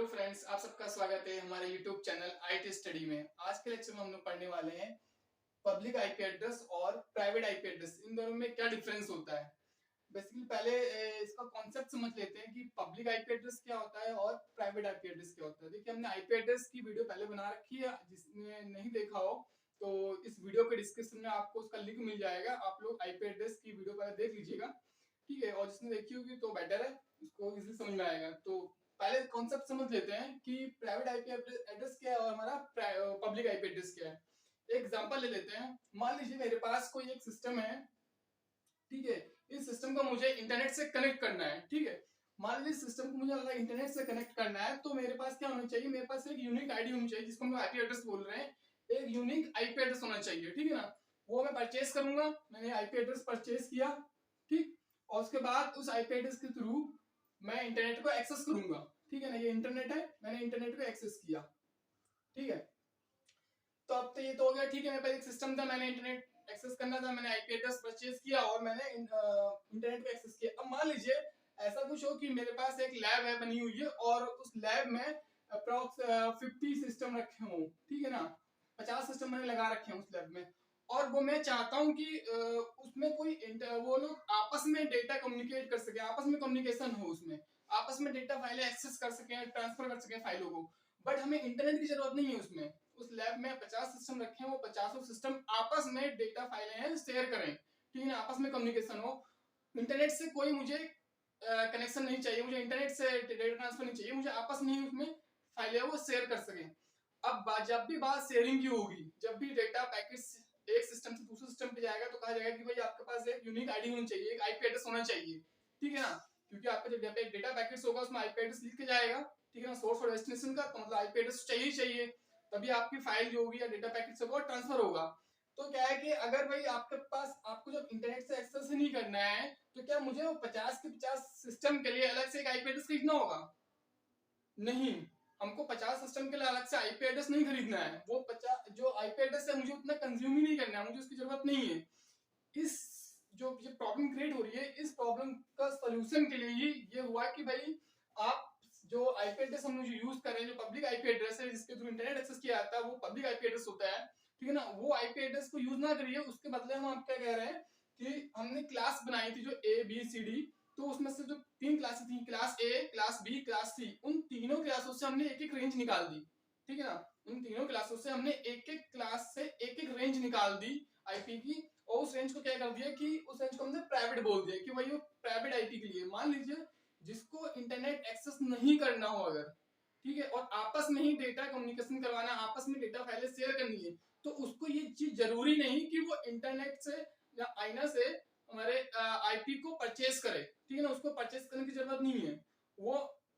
Hello friends, आप सबका स्वागत है हमारे यूट्यूब चैनल आईटी स्टडी में। आज के लेक्चर में हम लोग पढ़ने वाले हैं पब्लिक आईपी एड्रेस और प्राइवेट आईपी एड्रेस, इन दोनों में क्या डिफरेंस होता है। बेसिकली पहले इसका कॉन्सेप्ट समझ लेते हैं कि पब्लिक आईपी एड्रेस क्या होता है और प्राइवेट आईपी एड्रेस क्या होता है। देखिए, हमने आईपी एड्रेस की वीडियो पहले बना रखी है, जिसने नहीं देखा हो तो इस वीडियो के डिस्क्रिप्शन में आपको उसका लिंक मिल जाएगा। आप लोग आईपी एड्रेस की वीडियो पहले देख लीजिएगा, ठीक है। और जिसने देखी होगी तो बेटर है, उसको इजीली समझ में आएगा। तो पहले कॉन्सेप्ट समझ लेते हैं कि प्राइवेट आईपी एड्रेस क्या है और हमारा पब्लिक आईपी एड्रेस क्या है। एक एग्जांपल ले लेते हैं। मान लीजिए मेरे पास कोई एक सिस्टम है, ठीक है। इस सिस्टम को मुझे इंटरनेट से कनेक्ट करना है, ठीक है। मान लीजिए सिस्टम को मुझे अगर इंटरनेट से कनेक्ट करना है तो मेरे पास क्या होना चाहिए, मेरे पास एक यूनिक आईडी होनी चाहिए, जिसको हम लोग आईपी एड्रेस बोल रहे हैं। एक यूनिक आईपी एड्रेस होना चाहिए, ठीक है ना। वो मैं परचेज करूंगा, मैंने आईपी एड्रेस परचेज किया, ठीक। और उसके बाद उस आईपी एड्रेस के थ्रू मैं इंटरनेट को एक्सेस करूंगा, ठीक है ना। ये इंटरनेट है, मैंने इंटरनेट को एक्सेस किया, ठीक है। तो अब तो ये तो हो गया, ठीक है। मेरे पास एक सिस्टम था, मैंने इंटरनेट एक्सेस करना था, मैंने आईपी एड्रेस परचेज किया और मैंने इंटरनेट को एक्सेस किया। अब मान लीजिए ऐसा कुछ हो कि मेरे पास एक लैब है बनी हुई है और उस लैब में अप्रॉक्स 50 सिस्टम रखे हों, ठीक है ना। 50 सिस्टम मैंने लगा रखे हैं उस लैब में, और वो मैं चाहता हूँ कि उसमें कोई वो लोग आपस में डेटा कम्युनिकेट कर सके, आपस में कम्युनिकेशन हो, उसमें आपस में डेटा फाइलें एक्सेस कर सके, ट्रांसफर कर सके फाइलों को। बट हमें इंटरनेट की जरूरत नहीं है उसमें। उस लैब में 50 सिस्टम रखे हैं, वो 50 सिस्टम आपस में डेटा फाइलें हैं शेयर करें, ठीक है ना। आपस में कम्युनिकेशन हो। इंटरनेट से कोई मुझे कनेक्शन नहीं चाहिए, मुझे इंटरनेट से डेटा ट्रांसफर नहीं चाहिए, मुझे आपस में ही उसमें फाइलें वो शेयर कर सकें। अब जब भी बात शेयरिंग की होगी, जब भी डेटा पैकेट एक सिस्टम से दूसरे सिस्टम पे जाएगा तो कहा जाएगा कि भाई आपके पास एक यूनिक आईडी होनी चाहिए, एक आईपी एड्रेस होना चाहिए, ठीक है ना। क्योंकि आपका जब डेटा पैकेट होगा उसमें आईपी एड्रेस लिख के जाएगा, ठीक है ना, सोर्स और डेस्टिनेशन का। तो मतलब आईपी एड्रेस चाहिए ही चाहिए, तभी आपकी फाइल जो होगी या डेटा पैकेट से वो ट्रांसफर होगा। तो क्या है कि अगर भाई आपके पास, आपको जब इंटरनेट से एक्सेस ही नहीं करना है तो क्या मुझे वो 50 के 50 सिस्टम के लिए अलग से एक आईपी एड्रेस खरीदना होगा? नहीं, हमको 50 सिस्टम के लिए अलग से आईपी एड्रेस नहीं खरीदना है। वो 50 जो आईपी एड्रेस है मुझे उतना कंज्यूम ही नहीं करना है, मुझे उसकी जरूरत नहीं है। इस जो ये प्रॉब्लम क्रिएट हो रही है, इस प्रॉब्लम का सॉल्यूशन के लिए ही ये हुआ कि भाई आप जो आईपी एड्रेस हम जो यूज कर रहे हैं, जो पब्लिक आईपी एड्रेस है जिसके थ्रू इंटरनेट एक्सेस किया जाता है, वो पब्लिक आईपी एड्रेस होता है, ठीक है ना। वो आईपी एड्रेस को यूज ना करिए, उसके बदले हम आप क्या कह रहे हैं कि हमने क्लास बनाई थी जो ए बी सी डी। तो उसमें से जो 3 क्लासेस थी, class A, class B, class C, उन तीनों क्लासों से हमने एक एक रेंज निकाल दी, ठीक है ना। उन तीनों क्लासों से हमने एक एक क्लास से एक एक रेंज निकाल दी आईपी की। और उस रेंज को क्या कर दिया कि उस रेंज को हमने प्राइवेट बोल दिया कि भाई वो प्राइवेट आईपी के लिए। मान लीजिए जिसको इंटरनेट एक्सेस नहीं करना हो अगर, ठीक है, और आपस में ही डेटा कम्युनिकेशन करवाना, आपस में डेटा फाइलें शेयर करनी है, तो उसको ये चीज जरूरी नहीं कि वो इंटरनेट से या आईना से हमारे आईपी को परचेज करे, ठीक है ना। उसको परचेज करने की जरूरत नहीं है। वो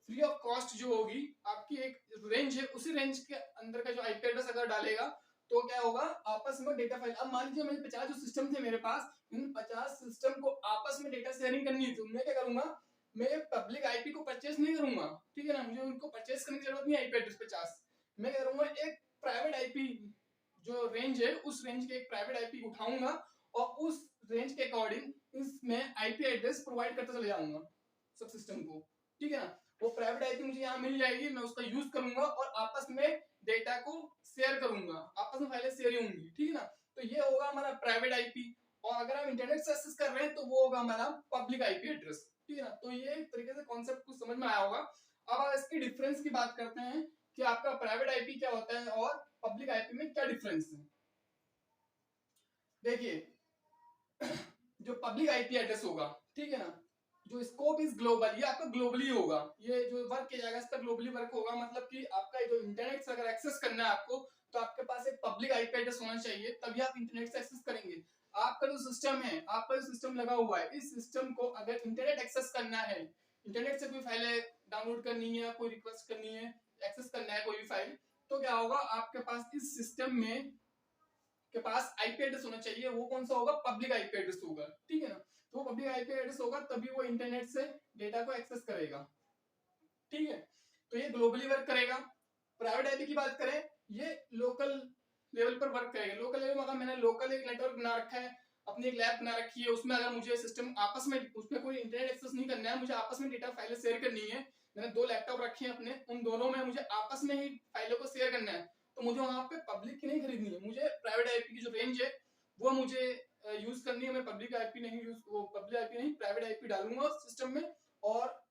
फ्री ऑफ कॉस्ट जो होगी, आपकी एक रेंज है, उसी रेंज के अंदर का जो आईपी एड्रेस अगर डालेगा तो क्या होगा, आपस में डेटा फाइल। अब मान लीजिए मेरे 50 जो सिस्टम थे मेरे पास, इन 50 सिस्टम को आपस में डेटा शेयरिंग करनी है, तो मैं क्या करूंगा, मैं पब्लिक आईपी को परचेज नहीं करूंगा, ठीक है ना। मुझे उनको परचेज करने की जरूरत नहीं है आईपी एड्रेस 50। मैं क्या करूंगा, एक प्राइवेट आईपी जो रेंज है, उस रेंज के एक प्राइवेट आईपी उठाऊंगा और उस रेंज के अकॉर्डिंग इसमें आईपी एड्रेस प्रोवाइड करते चले जाऊंगा सब सिस्टम को, ठीक है ना। वो प्राइवेट आईपी मुझे यहाँ मिल जाएगी, मैं उसका यूज करूंगा और आपस में डेटा को शेयर करूंगा, आपस में फाइलें शेयर होंगी, ठीक है ना। तो ये होगा हमारा प्राइवेट आईपी। और अगर हम इंटरनेट से एक्सेस कर रहे हैं तो वो होगा हमारा पब्लिक आईपी एड्रेस, ठीक है ना। तो ये एक तरीके से कॉन्सेप्ट कुछ समझ में आया होगा। अब आप इसकी डिफरेंस की बात करते हैं कि आपका प्राइवेट आईपी क्या होता है और पब्लिक आईपी में क्या डिफरेंस है। देखिए, जो पब्लिक आईपी एड्रेस होगा, ठीक है ना, जो स्कोप इज ग्लोबल, ये आपका ग्लोबली होगा। ये जो वर्क किया जाएगा इस पर ग्लोबली वर्क होगा। मतलब कि आपका जो इंटरनेट से अगर एक्सेस करना है आपको, तो आपके पास एक पब्लिक आईपी एड्रेस होना चाहिए, तभी आप इंटरनेट से एक्सेस करेंगे। आपका जो सिस्टम है, आपका जो सिस्टम लगा हुआ है, इस सिस्टम को अगर इंटरनेट एक्सेस करना है, इंटरनेट से कोई फाइल डाउनलोड करनी है, कोई रिक्वेस्ट करनी है, एक्सेस करना है कोई भी फाइल, तो क्या होगा, आपके पास इस सिस्टम में के पास आईपी एड्रेस होना चाहिए। वो कौन सा होगा, पब्लिक आईपी एड्रेस होगा, ठीक है ना। तो पब्लिक आईपी एड्रेस होगा तभी वो इंटरनेट से डेटा को एक्सेस करेगा, ठीक है। तो ये ग्लोबली वर्क करेगा। प्राइवेट आईपी की बात करें, ये लोकल लेवल पर वर्क करेगा। लोकल लेवल में अगर मैंने लोकल एक नेटवर्क बना रखा है, अपनी एक लैब बना रखी है, उसमें अगर मुझे सिस्टम आपस में, उसमें कोई इंटरनेट एक्सेस नहीं करना है, मुझे आपस में डेटा फाइलें शेयर करनी है, मैंने 2 लैपटॉप रखे हैं अपने, उन दोनों में मुझे आपस में ही फाइलों को शेयर करना है, तो मुझे वहां पे पब्लिक की नहीं खरीदनी है, मुझे प्राइवेट आईपी की जो रेंज है वो मुझे यूज करनी है। मैं पब्लिक आईपी नहीं यूज, वो पब्लिक आईपी नहीं, प्राइवेट आईपी डालूंगा सिस्टम में और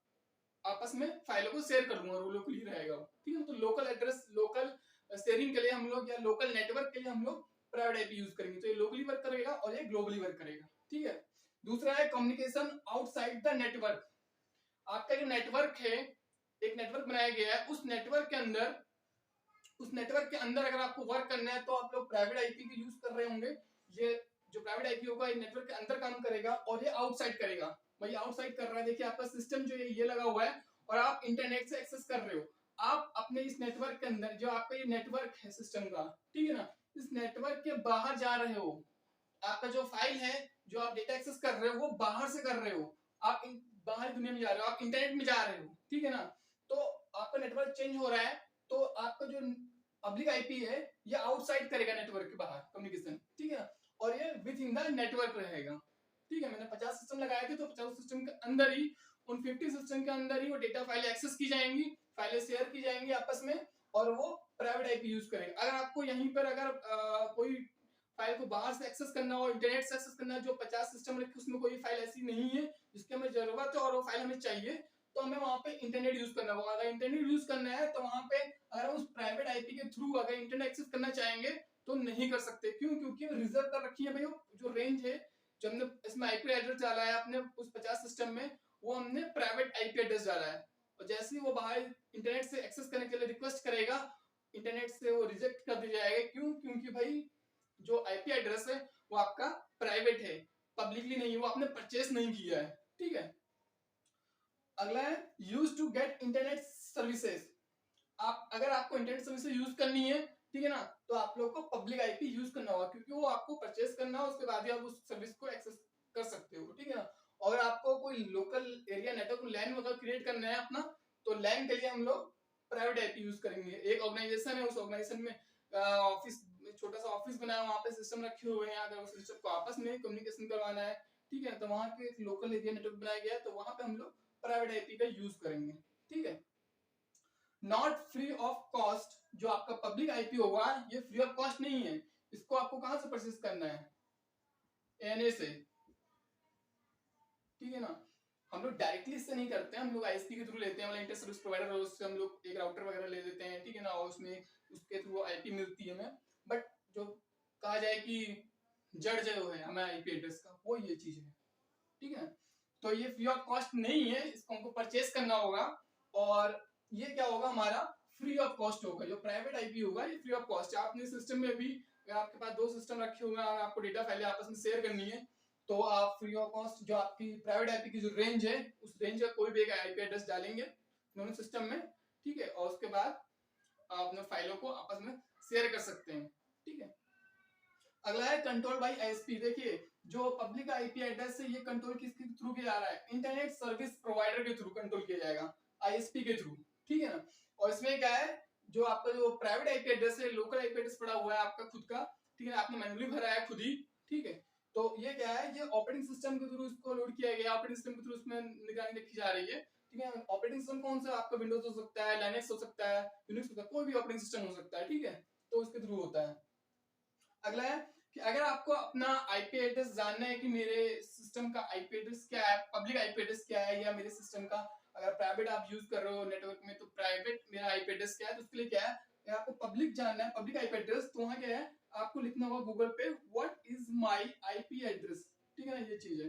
आपस में फाइलों को शेयर कर दूंगा, लोकली रहेगा वो, ठीक है। तो लोकल एड्रेस, लोकल शेयरिंग के लिए हम लोग या लोकल नेटवर्क के लिए हम लोग प्राइवेट आईपी यूज करेंगे, तो ये लोकली वर्क करेगा और ये ग्लोबली वर्क करेगा, ठीक है। दूसरा है कम्युनिकेशन आउटसाइड द नेटवर्क। आपका जो नेटवर्क है, एक नेटवर्क बनाया गया है, उस नेटवर्क के अंदर अगर आपको वर्क करना है तो आप लोग प्राइवेट आईपी की यूज कर रहे होंगे। ये जो प्राइवेट आईपी होगा ये नेटवर्क के अंदर काम करेगा और ये आउटसाइड करेगा। भाई आउटसाइड कर रहा है, देखिए आपका सिस्टम जो है ये लगा हुआ है और आप इंटरनेट से एक्सेस कर रहे हो। आप अपने इस नेटवर्क के अंदर, जो आपका ये नेटवर्क है सिस्टम का, ठीक है ना, इस नेटवर्क के बाहर जा रहे हो। आपका जो फाइल है, जो आप डेटा एक्सेस कर रहे हो वो बाहर से कर रहे हो, आप बाहर दुनिया में जा रहे हो, आप इंटरनेट में जा रहे हो, ठीक है ना। तो आपका नेटवर्क चेंज हो रहा है, तो आपका जो पब्लिक आईपी है ये आउटसाइड करेगा नेटवर्क के बाहर कम्युनिकेशन, ठीक है ना, और ये विद इन द नेटवर्क रहेगा, ठीक है। मैंने 50 सिस्टम लगाए थे, तो 50 सिस्टम के अंदर ही, उन 50 सिस्टम के अंदर ही वो डेटा फाइल एक्सेस की जाएंगी, फाइलें शेयर की जाएंगी आपस में, और वो प्राइवेट आईपी यूज करेंगे। अगर आपको यहीं पर अगर कोई फाइल को बाहर से एक्सेस करना हो, इंटरनेट से एक्सेस करना, जो 50 सिस्टम रखे उसमें कोई फाइल ऐसी नहीं है जिसकी हमें जरूरत है और वो फाइल हमें चाहिए, तो हमें वहां पे इंटरनेट यूज करना होगा। अगर इंटरनेट यूज करना है तो वहां पे अगर हम उस प्राइवेट आईपी के थ्रू अगर इंटरनेट एक्सेस करना चाहेंगे तो नहीं कर सकते। क्यों? क्योंकि रिजर्व कर रखी है भाई, जो रेंज है, जो हमने इसमें आईपी एड्रेस डाला है अपने उस 50 सिस्टम में, वो हमने प्राइवेट आईपी एड्रेस डाला है, और जैसे ही वो बाहर इंटरनेट से एक्सेस करने के लिए रिक्वेस्ट करेगा, इंटरनेट से वो रिजेक्ट कर दिया जाएगा। क्यों? क्योंकि भाई जो आईपी एड्रेस है वो आपका प्राइवेट है, पब्लिकली नहीं है, वो आपने परचेस नहीं किया है, ठीक है। अगला है use to get internet services. आप अगर आपको इंटरनेट सर्विसेज यूज करनी है, ठीक है ना, तो आप लोग को पब्लिक आईपी यूज करना होगा, क्योंकि वो आपको परचेस करना है, उसके बाद ही आप उस सर्विस को एक्सेस कर सकते हो, ठीक है ना। और अगर आपको कोई लोकल एरिया नेटवर्क लैन वगैरह क्रिएट करना है अपना, तो लैन के लिए हम लोग प्राइवेट आईपी यूज करेंगे। एक ऑर्गेनाइजेशन है, उस ऑर्गेनाइजेशन में ऑफिस, छोटा सा ऑफिस बनाया, वहां पे सिस्टम रखे हुए हैं, अगर उस सिस्टम को आपस में कम्युनिकेशन करवाना है, ठीक है, तो वहां पे एक लोकल एरिया नेटवर्क बनाया गया है, तो वहां पे हम लोग प्राइवेट आईपी का यूज करेंगे, ठीक है। Not free of cost. जो आपका पब्लिक आईपी होगा ये फ्री ऑफ कॉस्ट नहीं है, इसको आपको कहां से परचेस करना है? एनए से, ठीक है ना। हम लोग डायरेक्टली इससे नहीं करते हैं, हम लोग आईएसपी के थ्रू लेते हैं, मतलब इंटर सर्विस प्रोवाइडर, उससे हम लोग एक राउटर वगैरह ले लेते हैं, ठीक है ना, और उसमें उसके थ्रू आईपी मिलती है हमें। बट जो कहा जाए कि जड़ जो है हमें आईपी एड्रेस का, वो ये चीज है, ठीक है। तो ये फ्री ऑफ कॉस्ट नहीं है, इसको हमको परचेस करना होगा, और ये क्या होगा हमारा फ्री ऑफ कॉस्ट होगा। जो प्राइवेट आईपी होगा ये फ्री ऑफ कॉस्ट है। आपने सिस्टम में भी अगर आपके पास 2 सिस्टम रखे हुए हैं और आपको डेटा फाइलें आपस में शेयर करनी है, तो आप फ्री ऑफ कॉस्ट जो आपकी प्राइवेट आईपी की जो रेंज है, उस रेंज का कोई भी एक आईपी एड्रेस डालेंगे दोनों सिस्टम में, ठीक है, और उसके बाद आप अपने फाइलों को आपस में शेयर कर सकते हैं, ठीक है। अगला है कंट्रोल बाय आईएसपी। देखिए जो पब्लिक आईपी एड्रेस है ये कंट्रोल किसके थ्रू किया जा रहा है? इंटरनेट सर्विस प्रोवाइडर के थ्रू कंट्रोल किया जाएगा, आईएसपी के थ्रू, ठीक है ना। और इसमें क्या है, जो आपका जो प्राइवेट आईपी एड्रेस है, लोकल आईपी एड्रेस पड़ा हुआ है आपका खुद का, ठीक है, आपने मैन्युअली भरा है खुद ही, ठीक है। तो ये क्या है, ये ऑपरेटिंग सिस्टम के थ्रू इसको लोड किया गया, ऑपरेटिंग सिस्टम के थ्रू इसमें निगरानी रखी जा रही है, ठीक है। ऑपरेटिंग सिस्टम कौन सा? आपका विंडोज हो सकता है, लाइनेक्स हो सकता है, यूनिक्स हो सकता है, कोई भी ऑपरेटिंग सिस्टम हो सकता है, ठीक है, तो उसके थ्रू होता है। अगला है कि अगर आपको अपना आईपी एड्रेस जानना है कि मेरे सिस्टम का आईपी एड्रेस क्या है, पब्लिक आईपी एड्रेस क्या है, या मेरे सिस्टम का अगर प्राइवेट आप यूज कर रहे हो नेटवर्क में, तो प्राइवेट मेरा आईपी एड्रेस क्या है, तो उसके लिए क्या है, अगर आपको पब्लिक जानना है, पब्लिक आईपी एड्रेस, तो वहां क्या है, आपको लिखना होगा गूगल पे what is my IP address, ठीक है ना, ये चीज है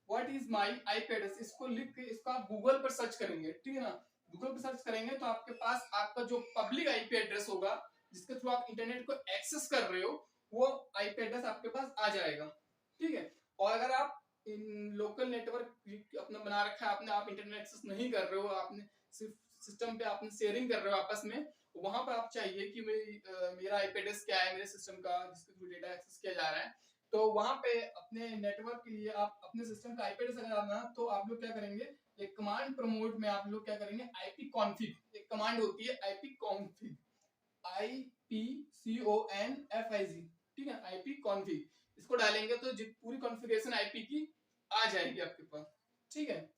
what is my IP address. इसको लिख के इसको आप गूगल पर सर्च करेंगे, ठीक है ना। गूगल पर सर्च करेंगे तो आपके पास आपका जो पब्लिक आईपी एड्रेस होगा, जिसके थ्रू आप इंटरनेट को एक्सेस कर रहे हो, वो आईपी एड्रेस आपके पास आ जाएगा, ठीक है। और अगर आप इन लोकल नेटवर्क अपना बना रखा है आपने, आप इंटरनेट एक्सेस नहीं कर रहे हो, आपने सिर्फ सिस्टम पे आपने शेयरिंग कर रहे हो आपस में, वहां पर आप चाहिए कि मेरा आईपी एड्रेस क्या है मेरे सिस्टम का, जिसके थ्रू डेटा एक्सेस किया जा रहा है, तो वहां पे अपने नेटवर्क के लिए आप अपने सिस्टम का आईपी एड्रेस अगर डालना, तो आप लोग क्या करेंगे, एक कमांड प्रमोट में आप लोग क्या करेंगे, आईपी कॉन्फिग, एक कमांड होती है आईपी कॉन्फिग, IPCONFIG, ठीक है, आईपी कॉन्फिग, इसको डालेंगे तो पूरी कॉन्फ़िगरेशन आईपी की आ जाएगी आपके पास, ठीक है।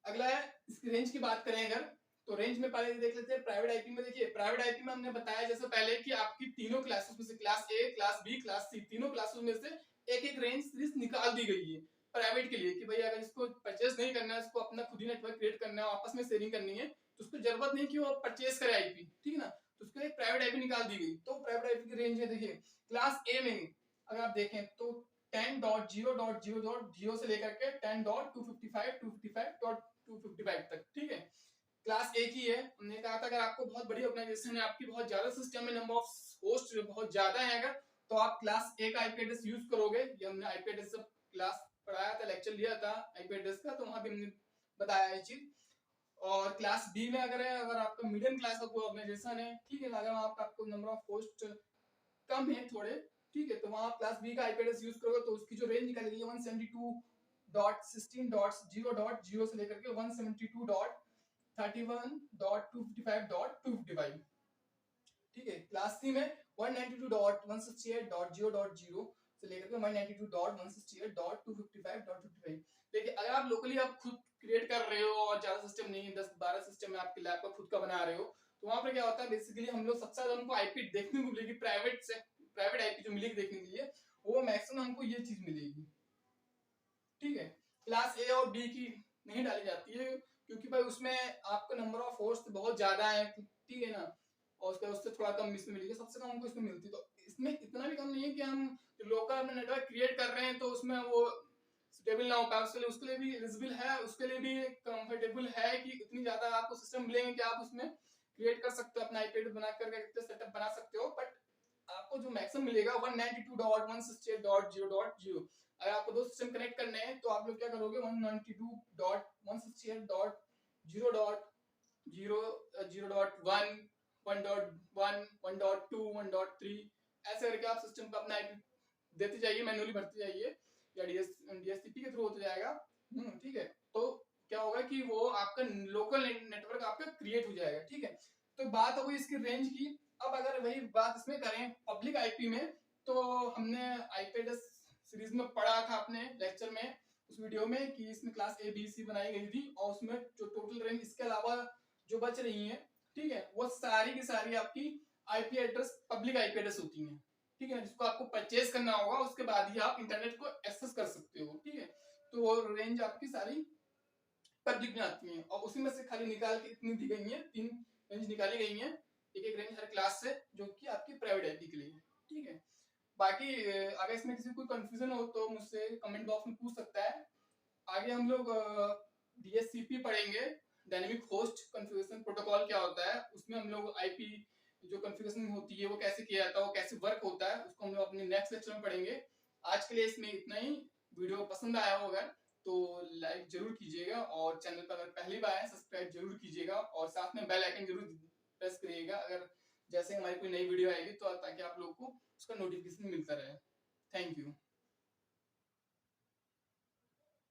अगला है इसकी रेंज की बात करें अगर, तो रेंज में पहले देख लेते हैं प्राइवेट आईपी में। देखिए प्राइवेट आईपी में हमने बताया जैसे पहले कि आपकी तीनों क्लासेस में से class A, class B, class C, तीनों क्लासेस में से एक एक रेंज सीरीज निकाल दी गई है प्राइवेट के लिए कि भाई अगर इसको परचेस नहीं करना है, इसको अपना खुद ही नेटवर्क क्रिएट करना है, आपस में शेयरिंग करनी है, तो उसको जरूरत नहीं कि वो परचेस करे आईपी, ठीक है ना। तो उसके लिए प्राइवेट आईपी निकाल दी गई। तो प्राइवेट आईपी की रेंज है, देखिए क्लास ए में अगर आप देखें तो 10.0.0.0 से लेकर के 10.255.255 तक, ठीक है। क्लास ए की है। हमने कहा था अगर आपको बहुत बड़ी ऑर्गेनाइजेशन है, आपकी बहुत ज्यादा सिस्टम में नंबर ऑफ होस्ट बहुत ज्यादा है अगर, तो आप क्लास ए का आईपी एड्रेस यूज करोगे। ये हमने आईपी एड्रेस सब क्लास पढ़ाया था, लेक्चर लिया था आईपी एड्रेस का, तो वहां भी हमने बताया ये चीज। और क्लास बी में अगर है, अगर आपका मीडियम क्लास का कोई ऑर्गेनाइजेशन है, ठीक है, अगर आपको नंबर ऑफ होस्ट कम है थोड़े, ठीक है, तो वहां आप क्लास बी का आईपी एड्रेस यूज करोगे तो उसकी जो रेंज निकलेगी 172.16.0.0 से लेकर के 172.31.255.255, ठीक है। क्लास सी में 192.168.0.0 से लेकर के 192.168.255.255। देखिए अगर आप लोकली आप खुद क्रिएट कर रहे हो और ज्यादा सिस्टम नहीं है, 10-12 सिस्टम है आपके लैब का खुद का बना रहे हो, तो वहां पर क्या होता है बेसिकली हम लोग सबसे ज्यादा हमको आईपी देखने को मिलेगी प्राइवेट से, प्राइवेट आईपी जो मिलेगी देखने के लिए, वो मैक्सिमम हमको ये चीज मिलेगी, ठीक है। क्लास ए और बी की नहीं डाली जाती है क्योंकि भाई उसमें आपका नंबर ऑफ होस्ट बहुत ज्यादा है, ठीक है ना, और उससे थोड़ा कम इसमें मिलेगी, सबसे कम हमको इसमें मिलती है। तो इसमें इतना भी कम नहीं है कि हम लोकल में नेटवर्क क्रिएट कर रहे हैं तो उसमें वो स्टेबल ना हो पाए, उसके लिए भी एलिजिबल है, उसके लिए भी कंफर्टेबल है कि इतनी ज्यादा आपको सिस्टम मिलेंगे कि आप उसमें क्रिएट कर सकते हो, अपना आईपी बना करके सेटअप बना सकते हो। बट आपको जो मैक्सिमम मिलेगा 192.168.0.0। अगर आपको दो सिस्टम कनेक्ट करने हैं तो आप लोग क्या करोगे 192.168.0.0.1 1.1 1.2 1.3 ऐसे करके आप सिस्टम पर अपना आईपी देते जाइए, मैन्युअली भरते जाइए या डीएससीपी के थ्रू होते जाएगा, ठीक है। तो क्या होगा कि वो आपका लोकल नेटवर्क आपका क्रिएट हो जाएगा, ठीक है। तो बात हो गई इसकी रेंज की। अब अगर वही बात इसमें करें पब्लिक आईपी में, तो हमने आईपी एड्रेस सीरीज में पढ़ा था अपने लेक्चर में, उस वीडियो में, कि इसमें क्लास ए बी सी बनाई गई थी और उसमें जो टोटल रेंज इसके अलावा जो बच रही है, ठीक है, वो सारी की सारी आपकी IP address public IP address होती है, ठीक है, जिसको आपको परचेज करना होगा उसके बाद ही आप इंटरनेट को एक्सेस कर सकते हो, ठीक है। तो वो रेंज आपकी सारी पब्लिक में आती है और उसी में से खाली निकाल के इतनी दी गई है, 3 रेंज निकाली गई है, एक एक रेंज हर क्लास से, जो कि आपकी प्राइवेट आईपी के लिए, ठीक है। बाकी अगर इसमें किसी को कंफ्यूजन हो तो मुझसे कमेंट बॉक्स में पूछ सकता है। आगे हम लोग डीएचसीपी पढ़ेंगे, डायनेमिक होस्ट कॉन्फ़िगरेशन प्रोटोकॉल क्या होता है, उसमें हम लोग आईपी जो कॉन्फ़िगरेशन होती है वो कैसे किया जाता है, वो कैसे वर्क होता है, उसको हम लोग अपने नेक्स्ट लेक्चर में पढ़ेंगे। आज के लिए इसमें इतना ही। वीडियो पसंद आया हो अगर तो लाइक जरूर कीजिएगा और चैनल पर अगर पहली बार है सब्सक्राइब जरूर कीजिएगा और साथ में बेल आइकन जरूर प्रेस करिएगा, अगर जैसे हमारी कोई नई वीडियो आएगी तो ताकि आप लोग को उसका नोटिफिकेशन मिलता रहे। Thank you.